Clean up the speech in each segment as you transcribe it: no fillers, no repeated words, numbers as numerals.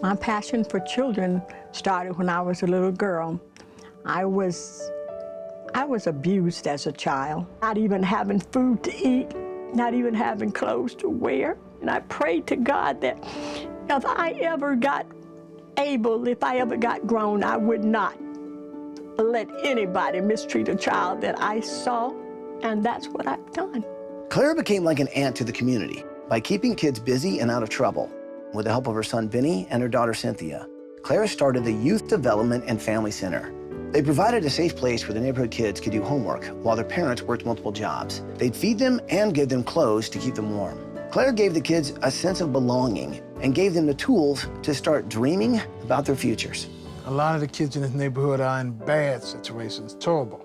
My passion for children started when I was a little girl. I was abused as a child, not even having food to eat, not even having clothes to wear. And I prayed to God that if I ever got grown, I would not let anybody mistreat a child that I saw, and that's what I've done. Clara became like an aunt to the community by keeping kids busy and out of trouble. With the help of her son, Benny, and her daughter, Cynthia, Clara started the Youth Development and Family Center. They provided a safe place where the neighborhood kids could do homework while their parents worked multiple jobs. They'd feed them and give them clothes to keep them warm. Clara gave the kids a sense of belonging and gave them the tools to start dreaming about their futures. A lot of the kids in this neighborhood are in bad situations, terrible.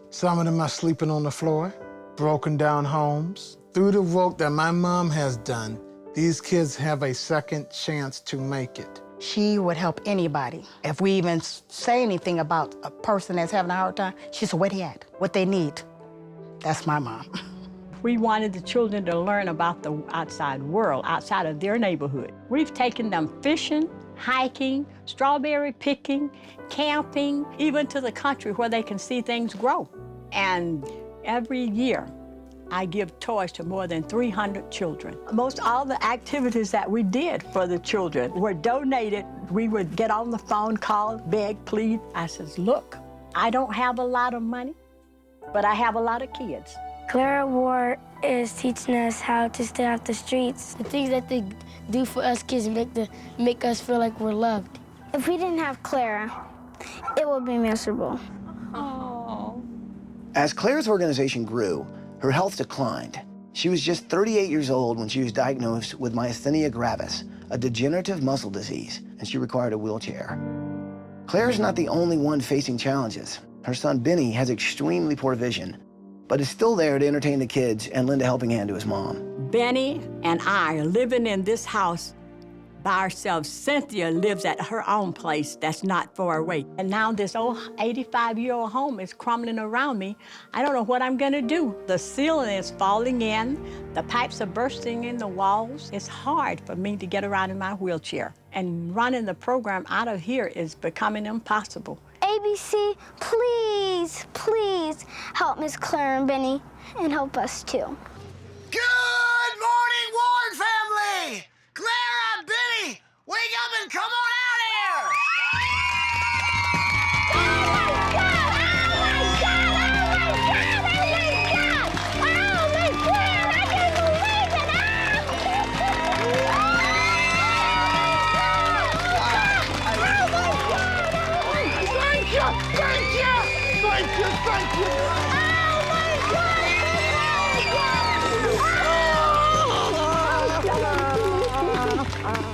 Some of them are sleeping on the floor, broken down homes. Through the work that my mom has done, these kids have a second chance to make it. She would help anybody. If we even say anything about a person that's having a hard time, she said, where they at? What they need. That's my mom. We wanted the children to learn about the outside world, outside of their neighborhood. We've taken them fishing, hiking, strawberry picking, camping, even to the country where they can see things grow. And every year, I give toys to more than 300 children. Most all the activities that we did for the children were donated. We would get on the phone, call, beg, plead. I says, look, I don't have a lot of money, but I have a lot of kids. Clara War is teaching us how to stay off the streets. The things that they do for us kids make us feel like we're loved. If we didn't have Clara, it would be miserable. Oh. As Clara's organization grew, her health declined. She was just 38 years old when she was diagnosed with myasthenia gravis, a degenerative muscle disease, and she required a wheelchair. Clara's not the only one facing challenges. Her son, Benny, has extremely poor vision, but is still there to entertain the kids and lend a helping hand to his mom. Benny and I are living in this house by ourselves. Cynthia lives at her own place that's not far away. And now this old 85-year-old home is crumbling around me. I don't know what I'm gonna do. The ceiling is falling in. The pipes are bursting in the walls. It's hard for me to get around in my wheelchair. And running the program out of here is becoming impossible. ABC, please, please help Miss Clara and Benny and help us too. Good morning, Ward family! Clara, Benny, wake up and come on out here!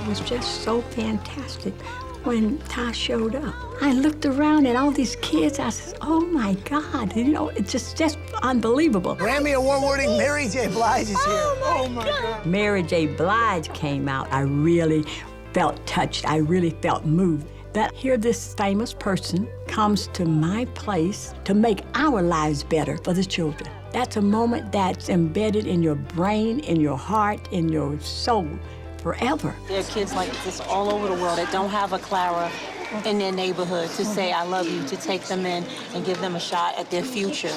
It was just so fantastic when Ty showed up. I looked around at all these kids. I said, oh my God, you know, it's just unbelievable. Grammy award-winning Mary J. Blige is here. Oh my God. Mary J. Blige came out. I really felt touched. I really felt moved. That here this famous person comes to my place to make our lives better for the children. That's a moment that's embedded in your brain, in your heart, in your soul. Forever. There are kids like this all over the world that don't have a Clara in their neighborhood to say, I love you, to take them in and give them a shot at their future.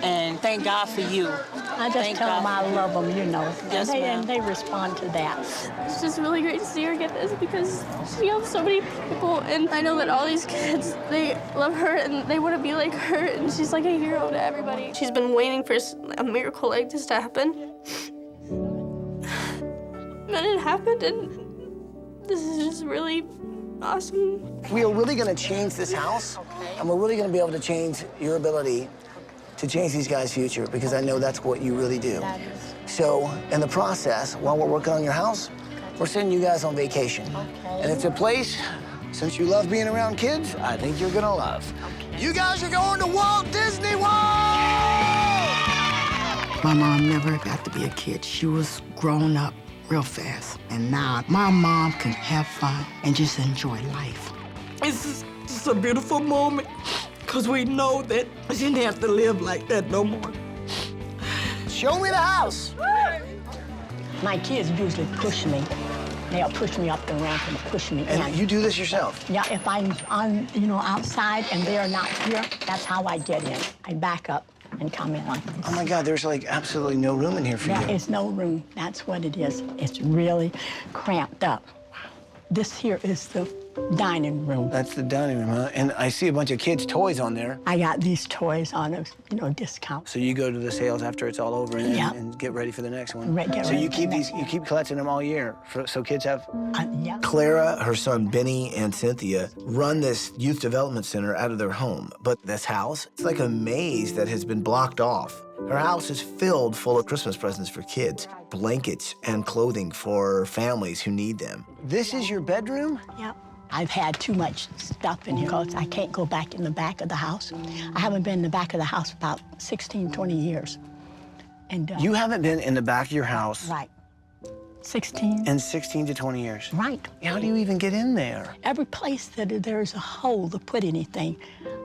And thank God for you. I just tell them I love them, you know, Yes, and they respond to that. It's just really great to see her get this because she helps so many people, and I know that all these kids, they love her and they want to be like her, and she's like a hero to everybody. She's been waiting for a miracle like this to happen. And it happened, and this is just really awesome. We are really gonna change this house, and we're really gonna be able to change your ability to change these guys' future, because I know that's what you really do. So, in the process, while we're working on your house, we're sending you guys on vacation. And it's a place, since you love being around kids, I think you're gonna love. You guys are going to Walt Disney World! My mom never got to be a kid. She was grown up real fast. And now my mom can have fun and just enjoy life. It's just a beautiful moment because we know that she didn't have to live like that no more. Show me the house. My kids usually push me They'll push me up the ramp and push me in. And you do this yourself? Yeah, if I'm on, outside and they're not here, that's how I get in. I back up and come in like this. Oh my God, there's like absolutely no room in here for you. There is no room. That's what it is. It's really cramped up. This here is the dining room. That's the dining room, huh? And I see a bunch of kids' toys on there. I got these toys on a discount. So you go to the sales after it's all over and, Yeah. and get ready for the next one. Get So ready you for keep the these, you keep collecting them all year, so kids have. Yeah. Clara, her son Benny, and Cynthia run this youth development center out of their home. But this house, it's like a maze that has been blocked off. Her house is filled full of Christmas presents for kids, blankets and clothing for families who need them. This is your bedroom? Yeah. I've had too much stuff in here because I can't go back in the back of the house. I haven't been in the back of the house about 16, 20 years. And You haven't been in the back of your house right. 16. in 16 to 20 years. Right. How do you even get in there? Every place that there's a hole to put anything,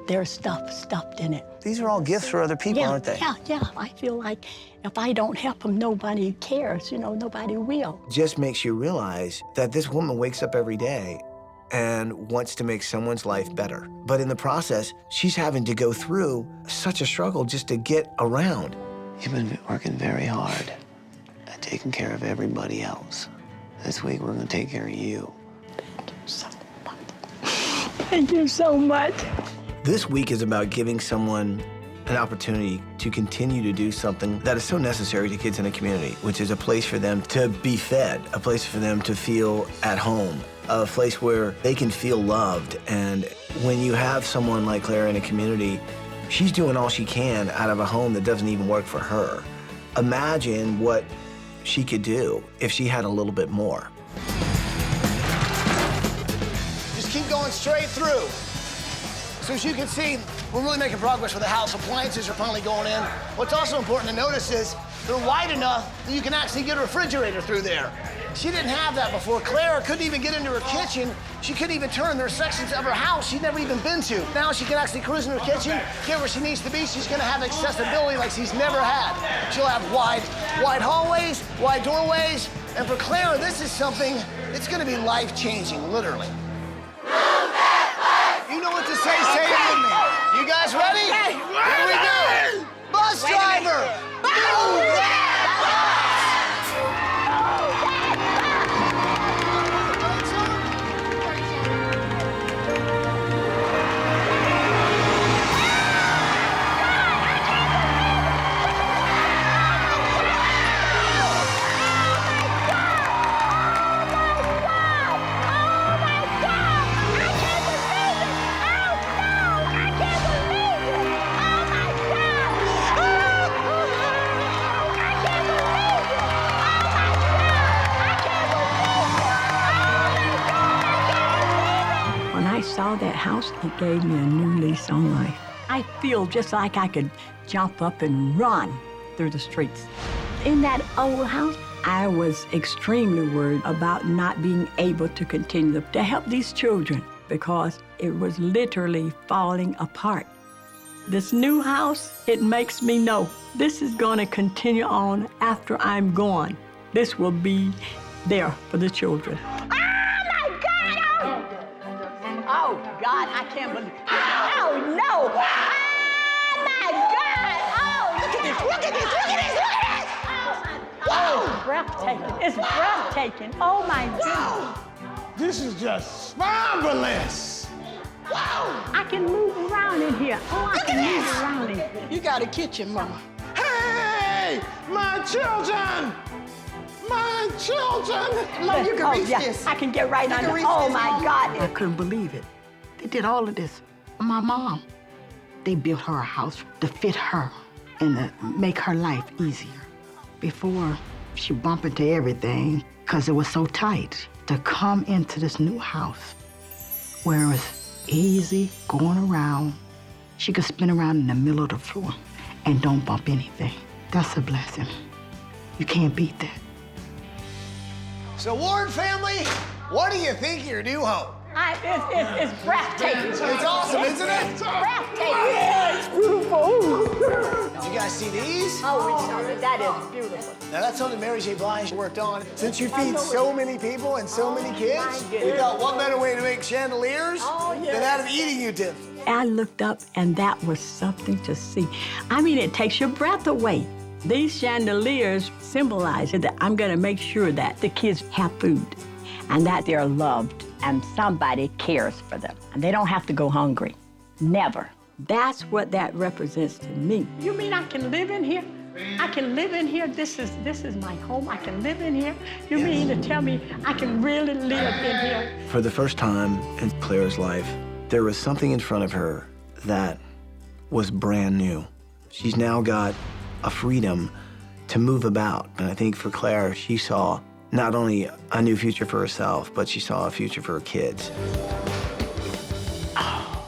there's stuff stuffed in it. These are all gifts for other people, aren't they? Yeah. I feel like if I don't help them, nobody cares. Nobody will. Just makes you realize that this woman wakes up every day and wants to make someone's life better. But in the process, she's having to go through such a struggle just to get around. You've been working very hard at taking care of everybody else. This week, we're gonna take care of you. Thank you so much. This week is about giving someone an opportunity to continue to do something that is so necessary to kids in a community, which is a place for them to be fed, a place for them to feel at home, a place where they can feel loved. And when you have someone like Clara in a community, she's doing all she can out of a home that doesn't even work for her. Imagine what she could do if she had a little bit more. Just keep going straight through. So as you can see, we're really making progress with the house. Appliances are finally going in. What's also important to notice is they're wide enough that you can actually get a refrigerator through there. She didn't have that before. Clara couldn't even get into her kitchen. She couldn't even turn. There are sections of her house she'd never even been to. Now she can actually cruise in her kitchen, get where she needs to be. She's gonna have accessibility like she's never had. She'll have wide hallways, wide doorways. And for Clara, this is something that's gonna be life-changing, literally. You know what to say it with me. You guys ready? Here we go. Bus driver, move that bus! When I saw that house, it gave me a new lease on life. I feel just like I could jump up and run through the streets. In that old house, I was extremely worried about not being able to continue to help these children because it was literally falling apart. This new house, it makes me know this is going to continue on after I'm gone. This will be there for the children. Oh, God, I can't believe. Oh, no. Oh, my God. Oh, look at this, look at this, look at this, look at this. Oh, it's breathtaking. It's breathtaking. Oh, my God. This is just marvelous. Wow. I can move around in here. Oh, I can move around in here. You got a kitchen, Mama. Hey, my children! My children! Mom, you can reach yeah, this. I can get right You can under. reach Oh, this, my Mom. God. I couldn't believe it. They did all of this for my mom. They built her a house to fit her and to make her life easier. Before she bumped into everything, because it was so tight, to come into this new house where it was easy going around. She could spin around in the middle of the floor and don't bump anything. That's a blessing. You can't beat that. So Ward family, what do you think of your new home? It's breathtaking. It's awesome, isn't it? Breathtaking. Yeah, it's beautiful. you guys see these? Oh, we saw it. That is beautiful. Now that's something Mary J. Blige worked on. Since you feed so many people and so many kids, we thought what better way to make chandeliers than out of eating utensils. I looked up, and that was something to see. I mean, it takes your breath away. These chandeliers symbolize that I'm gonna make sure that the kids have food and that they're loved and somebody cares for them. And they don't have to go hungry, never. That's what that represents to me. You mean I can live in here? I can live in here? This is my home, I can live in here? You mean to tell me I can really live in here? For the first time in Clara's life, there was something in front of her that was brand new. She's now got a freedom to move about. And I think for Clara, she saw not only a new future for herself, but she saw a future for her kids. Oh,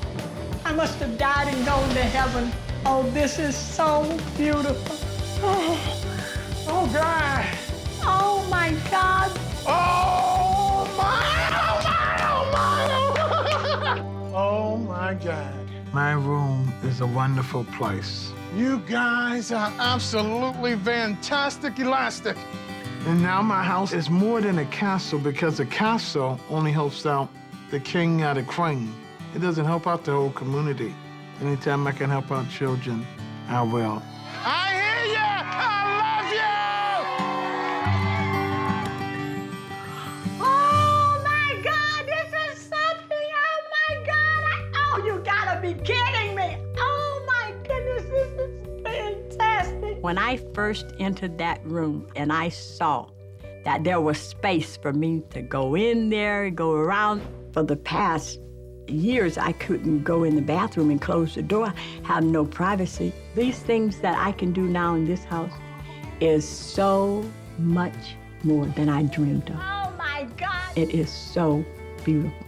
I must have died and gone to heaven. Oh, this is so beautiful. Oh, God. Oh, my God. Oh, my, oh, my, oh, my, oh, my God. My room is a wonderful place. You guys are absolutely fantastic elastic. And now my house is more than a castle because a castle only helps out the king or the queen. It doesn't help out the whole community. Anytime I can help out children, I will. I hear you! I love you! Oh, my God, this is something. Oh, my God. Oh, you gotta be kidding me. Oh, my goodness, this is fantastic. When I first entered that room and I saw that there was space for me to go in there, go around. For the past years, I couldn't go in the bathroom and close the door, have no privacy. These things that I can do now in this house is so much more than I dreamed of. Oh, my God. It is so beautiful.